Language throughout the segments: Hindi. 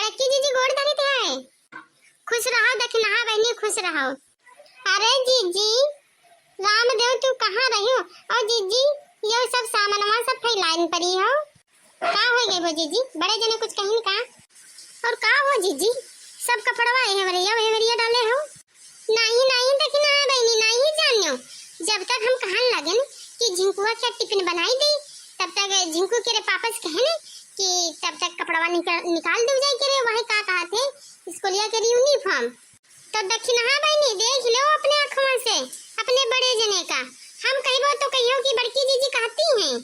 बड़की जीजी गोड़ धरी थे। खुश रहो दखिनहा बहनी, खुश रहो। अरे जीजी रामदेव तू कहाँ रही हो? और जीजी ये सब सामानवा सब फै लाइन पड़ी हो, का हो गए हो जीजी? बड़े जने कुछ कहीं का? और का हो जीजी सब कपड़वा हेवरिया डाले हो? नहीं दखिनहा बहनी नहीं जानियो। जब तक हम कहन लगन कि झिंकुआ के टिफिन बनाई दे, तब तक झिंकू के रे पापा से कहने कि तब तक कपड़वा निकाल दो जाए के रे वही का कहते स्कूलिया के यूनिफॉर्म। तो दखिनहा बहनी देख लो अपने आँखों से अपने बड़े जने का। हम कहबो तो कहियो कि बड़की जीजी कहती हैं,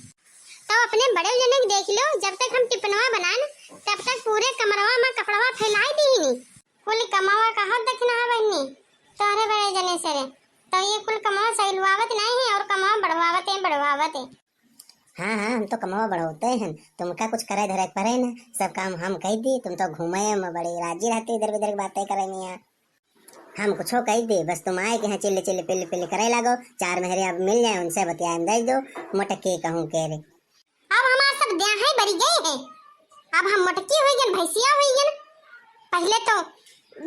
तो अपने बड़े जने को देख लो। जब तक हम टिफिनवा बनान तब तक पूरे कमरवा में कपड़वा फैलाई दी कुल कमावा कहा दखिनहा बहनी तोहरे बड़े जने से रे। तो ये कुल कमावा सैलवावत नहीं है और कमावा बढ़वावत है। हाँ हम तो कमावा बढ़ाते हैं, तुम क्या कुछ करे धरे परे ना, सब काम हम कह दी। तुम तो घूमे में बड़ी राजी रहती, इधर उधर बातें करे नहीं। हम कुछ कह दी, बस तुम आए कि हाँ चिल्ले चिल्ले पिल्ले पिल्ले करे लगो। 4 महीने अब मिल जाए उनसे बतिया दे दो मोटके कहूँ के रे। अब हमारा सब ब्याह है बड़ी गए है, अब हम मोटकी हो गए भैंसिया हो गए। पहले तो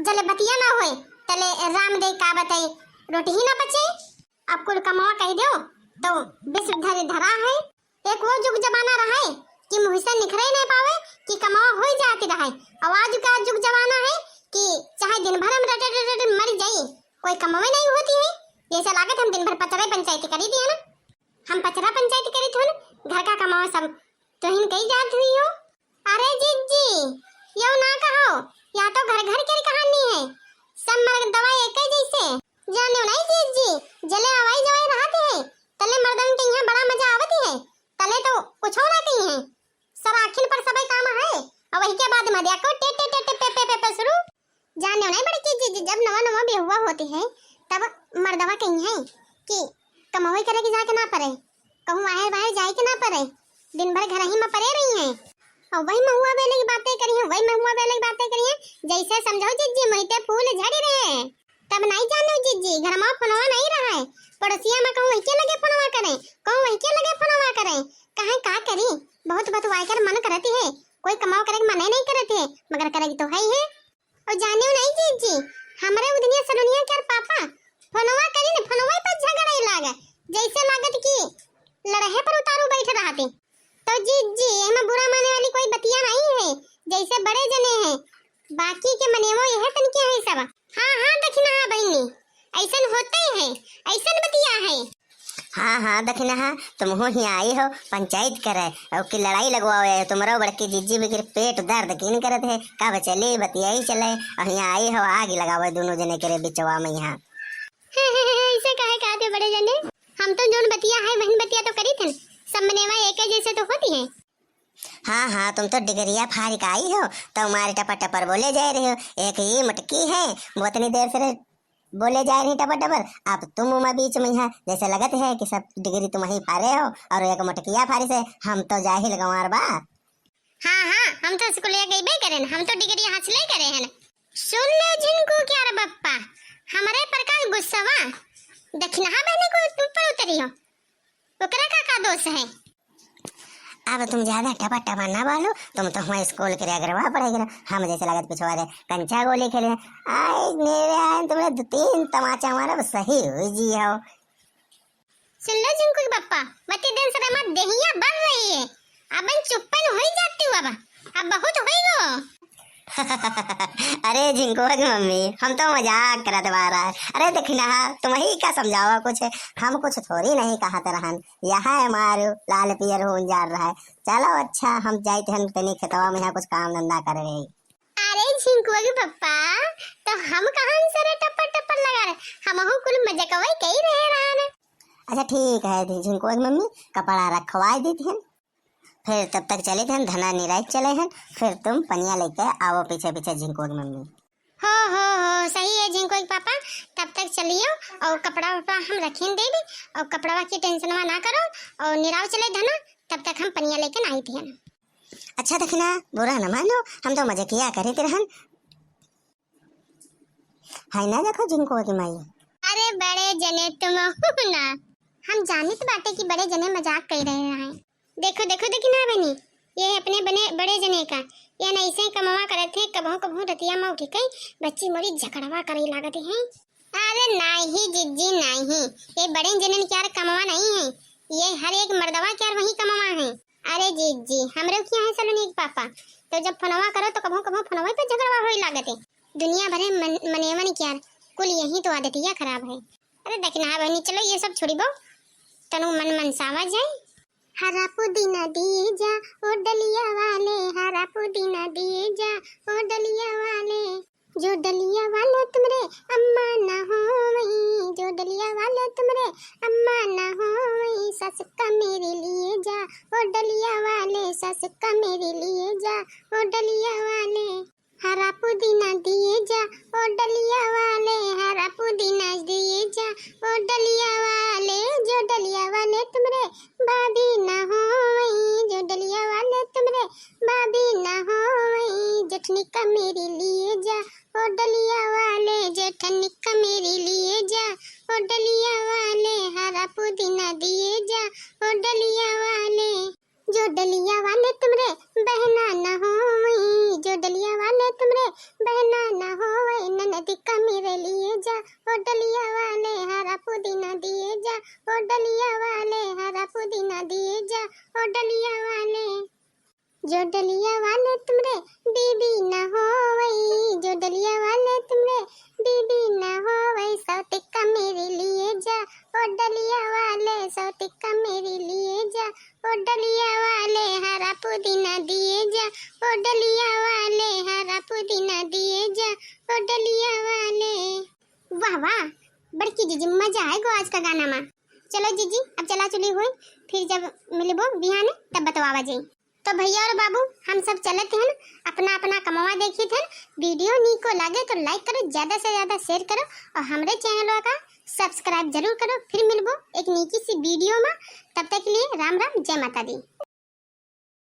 जले बतिया ना होए तले रामदेव का बताई रोटी ही ना बचे। अब कुल कमावा कह दो तो विश्व धरा है। एक वो जुग जमाना रहा है कि मुँह से निखरे नहीं पावे कि कमावा हो जाती रहे। आवाज का जुग जमाना है कि चाहे दिन भर हम रट मर जाए कोई कमावे नहीं होती है। जैसा लागत हम दिन भर पचरा पंचायती करी थी ना, हम पचरा पंचायती करी थी ना, घर का कमावा सब तो हिन कही जात हुई हो। अरे जीजी यो ना कहो, या तो घर घर की कहानी है, सब मर्द दवाई एक जैसे जाने नहीं जीजी। जले हवाई जवाई रहते हैं तले मर्दन के यहाँ बड़ा मजा आवती है, तले तो कुछ हो ना कहीं है। सर आखिर पर सबई काम है और वही के बाद मदिया को टे टे टे टे पे पे पे पे शुरू जाने नहीं बड़ी जीजी। जब नवा बेहुआ होती है तब मर्दवा कहीं है कि कमाई करे कि जाके ना पड़े, कहूँ बाहर जाए के ना पड़े, दिन भर घर ही में पड़े रही हैं और वही महुआ बेले की बातें करी हैं, वही महुआ बेले की बातें करी हैं। जैसे समझो जीजी मोहिते फूल झड़ी रहे हैं तब नहीं जानो जीजी। घर में फोनवा नहीं रहा है, पड़ोसिया में कहूँ वही के लगे फोनवा करें, कहूँ वही के लगे फोनवा करें। कहाँ का करी बहुत बतवाई कर मन करती है, कोई कमाओ करे मन नहीं करती है मगर करेगी तो है ही है। और जाने नहीं जीजी हमारे उदनिया सलोनिया के पापा फोनवा करी ने फोनवा पर झगड़ा लागा जैसे लागत की लड़हे पर उतारू बैठ रहते। तो जीजी एमे बुरा माने वाली कोई बतिया नहीं है, जैसे बड़े जने हैं बाकी के मनेवो यह तन क्या है सब। हाँ दखिनहा बहनी ऐसन होते हैं, ऐसन बतिया है। हाँ दखिनहा तुम हो ही आई हो पंचायत करे और की लड़ाई लगवाओ। तुम्हारा बड़की जीजी भी पेट दर्द किन करत है कब चले बतियाई चले और यहाँ आई हो आग लगाओ दोनों जने के बिचवा में यहाँ। ऐसे काहे कहते बड़े जने, हम तो जोन बतिया है वही बतिया तो करी थे, सब मनेवा एक जैसे तो होती है। हाँ तुम तो डिगरिया फारिक आई हो तो हमारे टपर टपर बोले जा रहे हो। एक ही मटकी है वो इतनी देर से बोले जा रही टपर टपर, अब तुम उमा बीच में यहाँ जैसे लगत है कि सब डिगरी तुम ही फारे हो और एक मटकिया फारी से हम तो जाहिल गंवार बा। हाँ हम तो स्कूलिया गई बे करें, हम तो डिगरी हासिल करे हैं। सुन लो जिनको क्या रे बप्पा हमारे पर का गुस्सावा दखिनहा बहनी को ऊपर उतरी हो ओकरा का दोष है। अब तुम ज्यादा टपा टपा ना बोलो, तुम तो हमारे स्कूल के अगरवा पड़ेगा। हम जैसे लागत पिछवा दे कंचा गोली खेले आए मेरे आए तुम्हें 2-3 तमाचा हमारा सही हुई जी हो। सुन लो जिनको पप्पा मत दिन से मत देहिया बढ़ रही है, अब चुप्पन हो जाती हूं अब बहुत होई गो। अरे जिनको की मम्मी हम तो मजाक करत बारा। अरे देखना तुम ही क्या समझावा कुछ, हम कुछ थोड़ी नहीं कहा रहन, यहाँ हमारे लाल पियर हो जा रहा है। चलो अच्छा हम जाते हैं तनी खेतवा में यहाँ कुछ काम धंधा कर रहे। अरे जिनको के पप्पा तो हम कहां से रे टप्पर टप्पर लगा रहे, हम हो कुल मजे कवई कही रहे रहन। अच्छा ठीक है जिनको की मम्मी कपड़ा रखवा देती है, फिर तब तक चले थे धना निराई चले हैं, फिर तुम पनिया लेके आओ पीछे पीछे जिनको की मम्मी। हो सही है जिनको की पापा तब तक चलियो और कपड़ा वपड़ा हम रखें दे भी और कपड़ा की टेंशन ना करो और निराव चले धना तब तक हम पनिया लेके आई थी। अच्छा देखना बुरा न मानो हम तो मजे किया करे थे रहन है ना। देखो जिनको की माई अरे बड़े जने तुम हो ना, हम जानित बाटे कि बड़े जने मजाक कर रहे हैं। देखो देखो देखी ना बनी ये अपने बने बड़े जने का या नहीं से कमवा करे थे कबहू कबहू रतिया में उठी कई बच्ची मोरी झगड़वा करे लागत है। अरे नहीं जिज्जी नहीं, ये बड़े जनन क्या कमवा नहीं है, ये हर एक मर्दवा क्या वही कमवा है। अरे जिज्जी हमरे क्या है सलोनी एक पापा, तो जब फनवा करो तो कबहू कबहू फनवा पे झगड़वा होई लागत है। दुनिया भरे मनेवन क्या कुल यही तो आदतिया खराब है। अरे देखना बहनी चलो ये सब छोड़ी बो तनु मन मनसावा जाए। हरा पुदीना दिए जा ओ डलिया वाले, हरा पुदीना दिए जा ओ डलिया वाले, जो डलिया वाले तुमरे अम्मा ना हो वही, जो डलिया वाले तुमरे अम्मा ना हो वही, सस का मेरे लिए जा ओ डलिया वाले, सस का मेरे लिए जा ओ डलिया वाले, हरा पुदीना दिए जा ओ डलिया वाले, हरा पुदीना दिए जा ओ डलिया वाले, जो डलिया वाले तुमरे भाभी ना हो वही, जो डलिया वाले तुमरे भाभी ना हो वही, जेठनी का मेरे लिए जा ओ डलिया वाले, जेठनी का मेरे लिए जा ओ डलिया वाले, हरा पुदीना दिए जा ओ डलिया वाले, जो डलिया वाले तुमरे बहना ना हो वही, जो डलिया वाले तुमरे बहना ना हो वही, ननद का मेरे लिए जा ओ डलिया वाले, हरा पुदीना दिए जा ओ डलिया वाले, हरा पुदीना दिए जा ओ डलिया वाले, जो डलिया वाले तुमरे बीबी ना हो वही, जो डलिया वाले तुमरे बीबी ना हो वही, सौते का मेरे लिए जा ओ डलिया वाले, सौते का मेरे लिए जा ओ डलिया वाले, हरा पुदीना दिए जा ओ डलिया वाले, हरा पुदीना दिए जा ओ डलिया वाले। वाह वाह बड़की जीजी मजा आएगा आज का गाना में। चलो जीजी अब चला चुली हुई, फिर जब मिलबो बिहाने तब बतवावा जाई। तो भैया और बाबू हम सब चलत हैं, अपना अपना कमवा देखी थे। वीडियो नीको लगे तो लाइक करो, ज्यादा से ज्यादा शेयर करो और हमारे चैनल का सब्सक्राइब जरूर करो। फिर मिलबो एक नीकी सी वीडियो में, तब तक के लिए राम राम, जय माता दी।